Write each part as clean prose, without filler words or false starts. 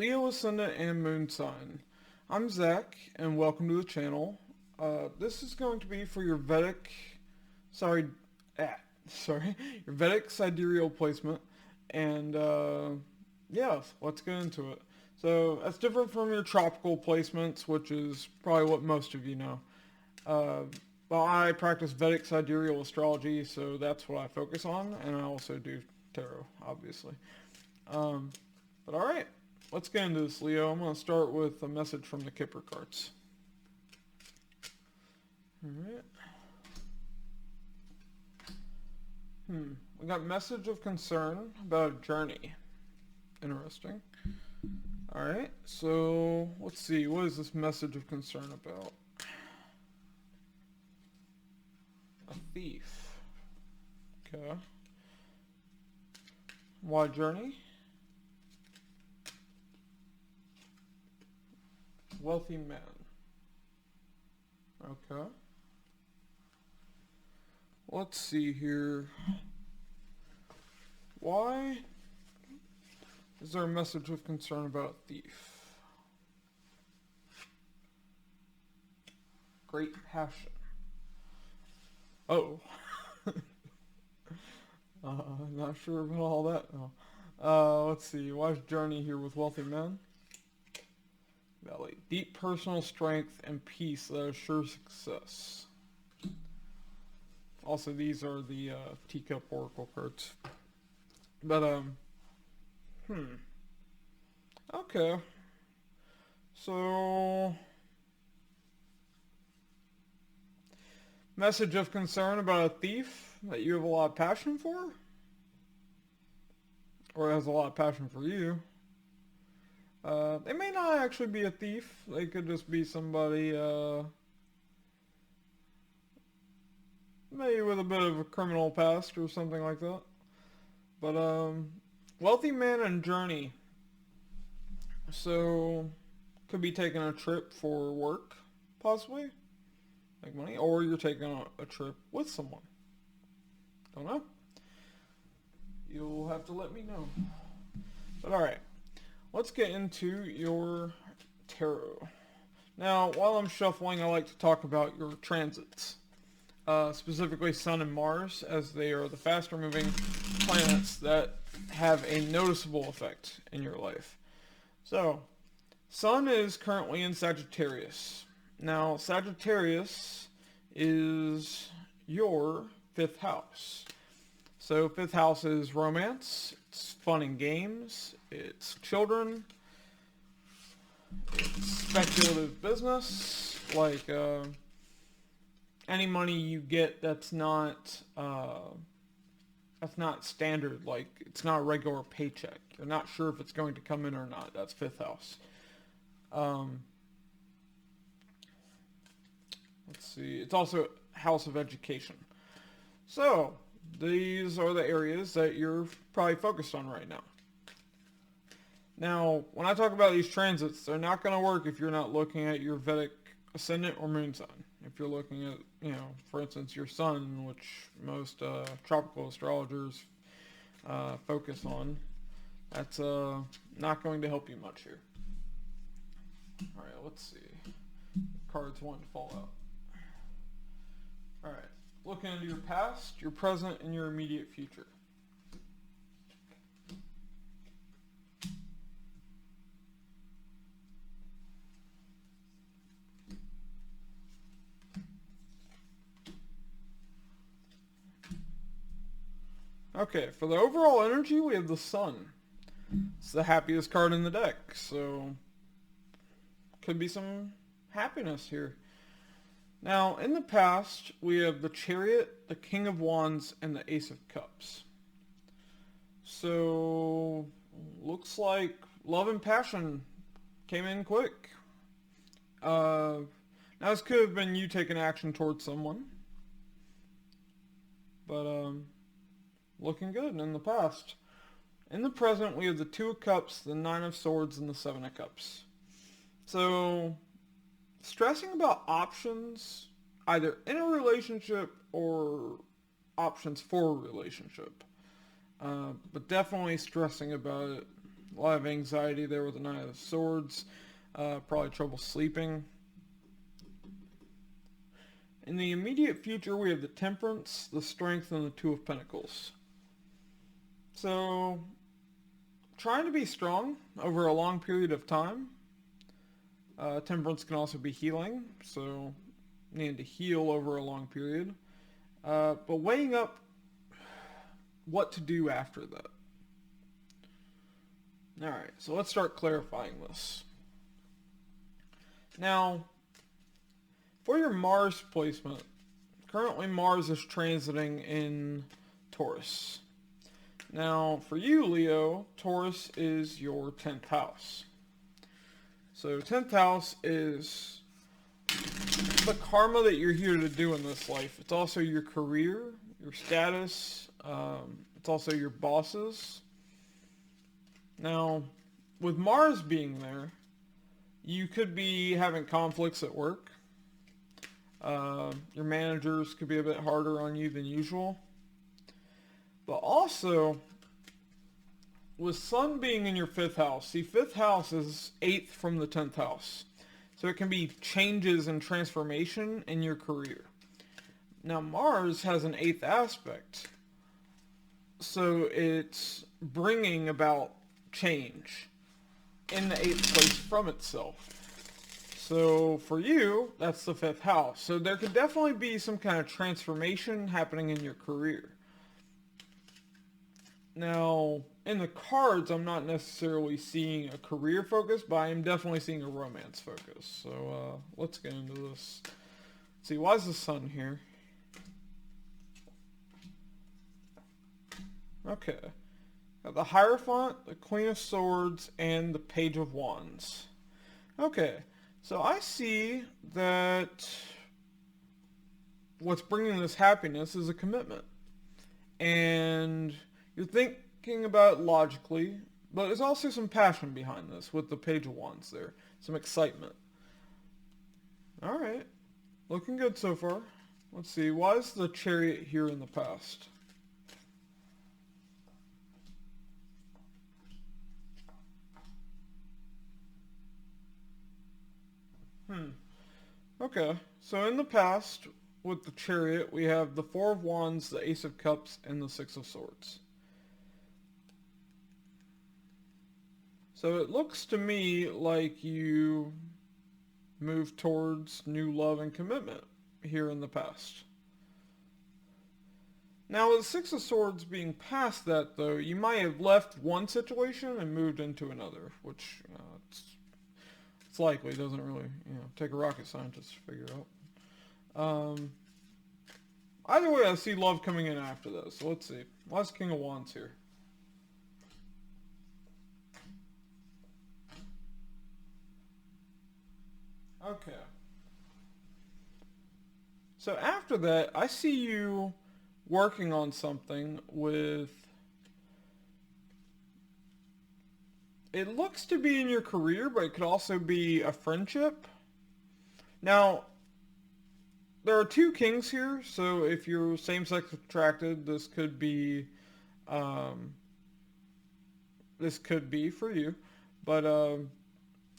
Leo Ascendant and Moon Sign. I'm Zach, and welcome to the channel. This is going to be for your sorry, sorry, your Vedic sidereal placement, and yeah, let's get into it. So that's different from your tropical placements, which is probably what most of you know. Well, I practice Vedic sidereal astrology, so that's what I focus on, and I also do tarot, obviously. But alright, let's get into this, Leo. I'm going to start with a message from the Kipper cards. Alright. We got message of concern about a journey. Interesting. Alright, so let's see. What is this message of concern about? A thief. Okay. Why journey? Wealthy man. Okay. Let's see here. Why is there a message of concern about a thief? Great passion. Oh. Not sure about all that. No. Let's see. Why is journey here with wealthy men? Valley. Deep personal strength and peace that assure success. Also, these are the teacup oracle cards. But, okay. So, message of concern about a thief that you have a lot of passion for? Or has a lot of passion for you? They may not actually be a thief. They could just be somebody, maybe with a bit of a criminal past or something like that. But, wealthy man and journey. So, could be taking a trip for work, possibly. Like money. Or you're taking a trip with someone. Don't know. You'll have to let me know. But alright. Let's get into your tarot. Now, while I'm shuffling, I like to talk about your transits. Specifically Sun and Mars, as they are the faster moving planets that have a noticeable effect in your life. So, Sun is currently in Sagittarius. Now, Sagittarius is your 5th house. So 5th house is romance, it's fun and games, it's children, it's speculative business, like any money you get that's not standard, like it's not a regular paycheck. You're not sure if it's going to come in or not. That's 5th house. Let's see, it's also house of education. So, these are the areas that you're probably focused on right now. Now, when I talk about these transits, they're not going to work if you're not looking at your Vedic ascendant or moon sign. If you're looking at, for instance, your sun, which most tropical astrologers focus on, that's not going to help you much here. Alright, let's see. Cards want to fall out. Alright. Looking into your past, your present, and your immediate future. Okay, for the overall energy, we have the Sun. It's the happiest card in the deck, so could be some happiness here. Now, in the past, we have the Chariot, the King of Wands, and the Ace of Cups. So, looks like love and passion came in quick. Now, this could have been you taking action towards someone. But, looking good in the past. In the present, we have the 2 of Cups, the 9 of Swords, and the 7 of Cups. So, stressing about options, either in a relationship or options for a relationship. But definitely stressing about it A lot of anxiety there with the Knight of Swords. Probably trouble sleeping. In the immediate future, we have the Temperance, the Strength, and the Two of Pentacles. So, trying to be strong over a long period of time. Temperance can also be healing, so needing to heal over a long period. But weighing up what to do after that. Alright, so let's start clarifying this. Now, for your Mars placement, currently Mars is transiting in Taurus. Now, for you, Leo, Taurus is your 10th house. So 10th house is the karma that you're here to do in this life. It's also your career, your status, it's also your bosses. Now, with Mars being there, you could be having conflicts at work. Your managers could be a bit harder on you than usual. But also, with Sun being in your 5th house, see, 5th house is 8th from the 10th house. So it can be changes and transformation in your career. Now, Mars has an 8th aspect. So it's bringing about change in the 8th place from itself. So for you, that's the 5th house. So there could definitely be some kind of transformation happening in your career. Now, in the cards, I'm not necessarily seeing a career focus, but I am definitely seeing a romance focus. So let's get into this. Let's see, why is the Sun here? Okay. Got the Hierophant, the Queen of Swords, and the Page of Wands. Okay. So I see that what's bringing this happiness is a commitment. And you're thinking about it logically, but there's also some passion behind this with the Page of Wands there. Some excitement. Alright. Looking good so far. Let's see. Why is the Chariot here in the past? Okay, so in the past, with the Chariot, we have the Four of Wands, the Ace of Cups, and the Six of Swords. So it looks to me like you moved towards new love and commitment here in the past. Now, with the Six of Swords being past that, though, you might have left one situation and moved into another, which it's likely. It doesn't really, take a rocket scientist to figure out. Either way, I see love coming in after this. So let's see. Why's King of Wands here? Okay. So after that, I see you working on something with... It looks to be in your career, but it could also be a friendship. Now, there are two kings here, so if you're same-sex attracted, this could be for you. But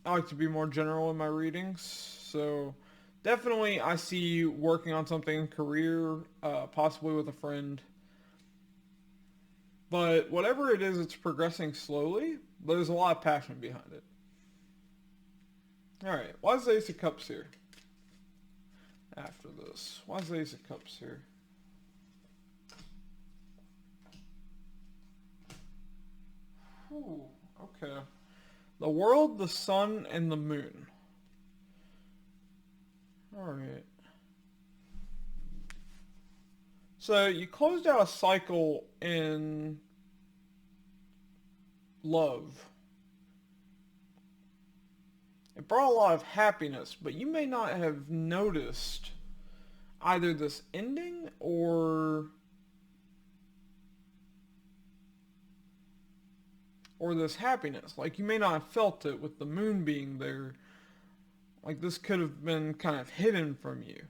I like to be more general in my readings, so definitely I see you working on something in career, possibly with a friend. But whatever it is, it's progressing slowly, but there's a lot of passion behind it. Alright, why is the Ace of Cups here? After this. Why is the Ace of Cups here? Whew, okay. The world, the sun, and the moon. Alright. So you closed out a cycle in love. It brought a lot of happiness, but you may not have noticed either this ending or this happiness. Like, you may not have felt it with the moon being there. Like, this could have been kind of hidden from you.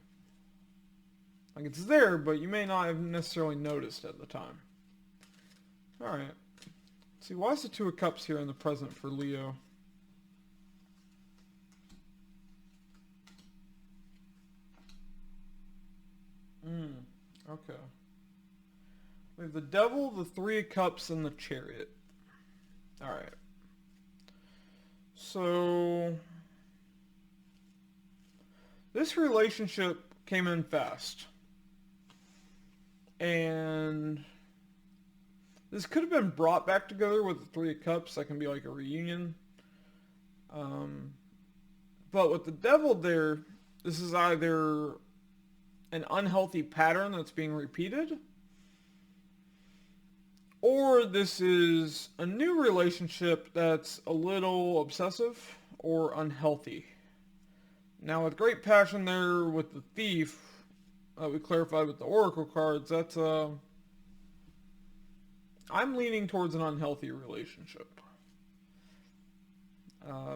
Like, it's there, but you may not have necessarily noticed at the time. Alright. Let's Let's see, why is the Two of Cups here in the present for Leo? Okay. We have the Devil, the Three of Cups, and the Chariot. Alright. So, this relationship came in fast. And this could have been brought back together with the Three of Cups. That can be like a reunion. But with the Devil there, this is either an unhealthy pattern that's being repeated, or this is a new relationship that's a little obsessive or unhealthy. Now with Great Passion there with the Thief, we clarified with the Oracle cards, that's I'm leaning towards an unhealthy relationship.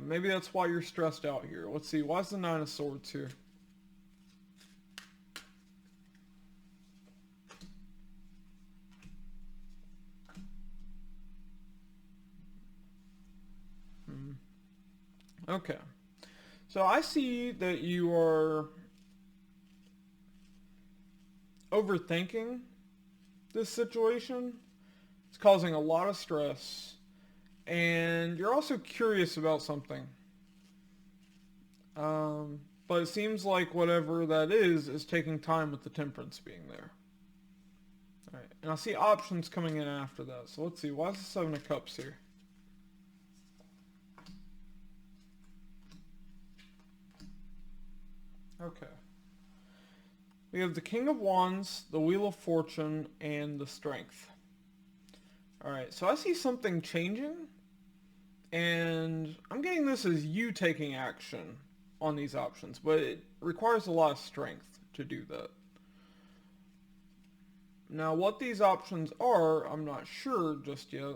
Maybe that's why you're stressed out here. Let's see, why is the Nine of Swords here? Okay. So I see that you are overthinking this situation. It's causing a lot of stress. And you're also curious about something. But it seems like whatever that is taking time with the Temperance being there. Alright, and I see options coming in after that. So let's see, why is the Seven of Cups here? Okay. We have the King of Wands, the Wheel of Fortune, and the Strength. Alright, so I see something changing, and I'm getting this as you taking action on these options, but it requires a lot of strength to do that. Now, what these options are, I'm not sure just yet.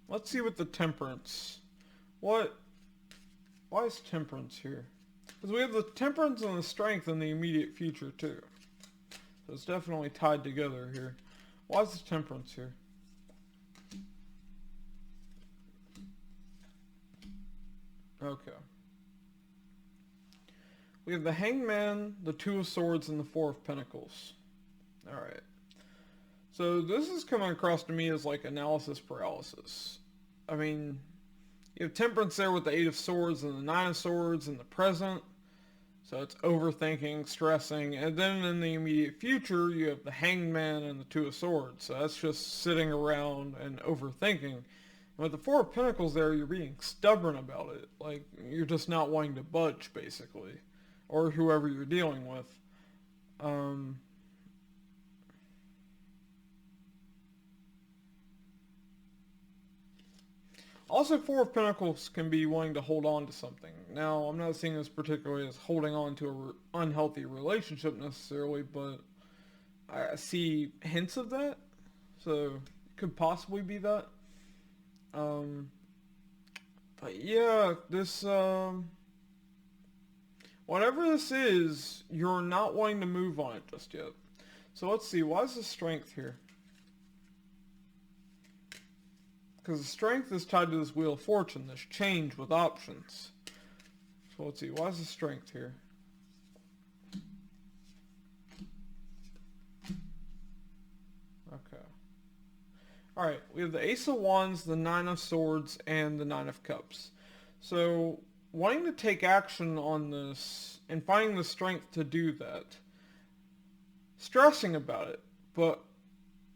Let's see what the Temperance. Why is Temperance here? Because we have the Temperance and the Strength in the immediate future too. So it's definitely tied together here. Why is the Temperance here? Okay. We have the Hangman, the Two of Swords, and the Four of Pentacles. Alright. So this is coming across to me as like analysis paralysis. I mean, you have Temperance there with the Eight of Swords and the Nine of Swords in the present. So it's overthinking, stressing. And then in the immediate future, you have the Hangman and the Two of Swords. So that's just sitting around and overthinking. And with the Four of Pentacles there, you're being stubborn about it. Like, you're just not wanting to budge, basically. Or whoever you're dealing with. Also, Four of Pentacles can be wanting to hold on to something. Now, I'm not seeing this particularly as holding on to an unhealthy relationship necessarily, but I see hints of that. So, it could possibly be that. But yeah, this, whatever this is, you're not wanting to move on it just yet. So let's see, why is the Strength here? Because the Strength is tied to this Wheel of Fortune, this change with options. So let's see, why is the Strength here? Okay. Alright, we have the Ace of Wands, the Nine of Swords, and the Nine of Cups. So, wanting to take action on this, and finding the strength to do that. Stressing about it, but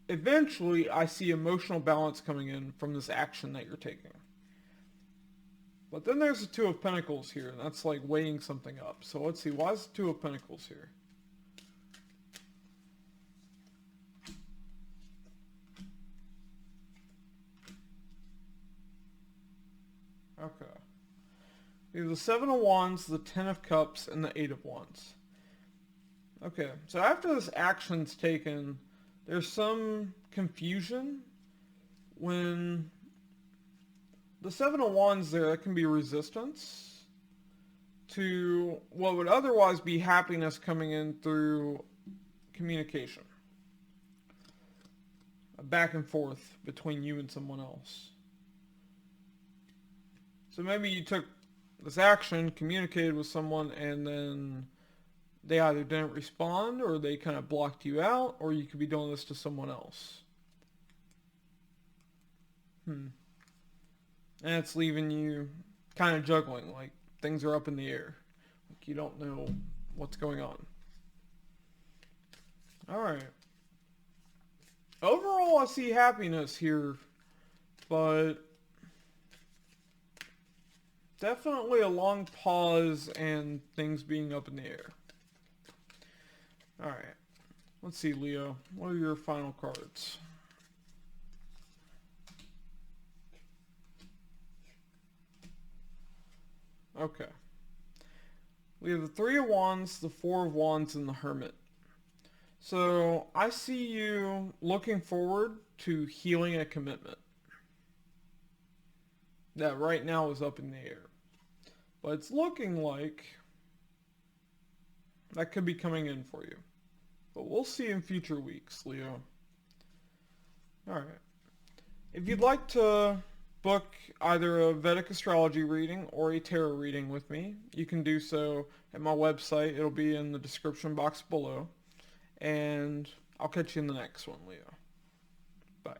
eventually I see emotional balance coming in from this action that you're taking. But then there's the Two of Pentacles here, and that's like weighing something up. So let's see, why is the Two of Pentacles here? Okay. We have the Seven of Wands, the Ten of Cups, and the Eight of Wands. Okay, so after this action's taken, there's some confusion when the Seven of Wands there, that can be resistance to what would otherwise be happiness coming in through communication. back and forth between you and someone else. So maybe you took this action, communicated with someone, and then they either didn't respond or they kind of blocked you out, or you could be doing this to someone else. And it's leaving you kind of juggling, like things are up in the air. Like you don't know what's going on. Alright. Overall, I see happiness here, but definitely a long pause and things being up in the air. Alright. Let's see, Leo. What are your final cards? Okay. We have the Three of Wands, the Four of Wands, and the Hermit. So, I see you looking forward to healing a commitment that right now is up in the air. But it's looking like that could be coming in for you. But we'll see in future weeks, Leo. Alright. If you'd like to book either a Vedic astrology reading or a tarot reading with me, you can do so at my website. It'll be in the description box below. And I'll catch you in the next one, Leo. Bye.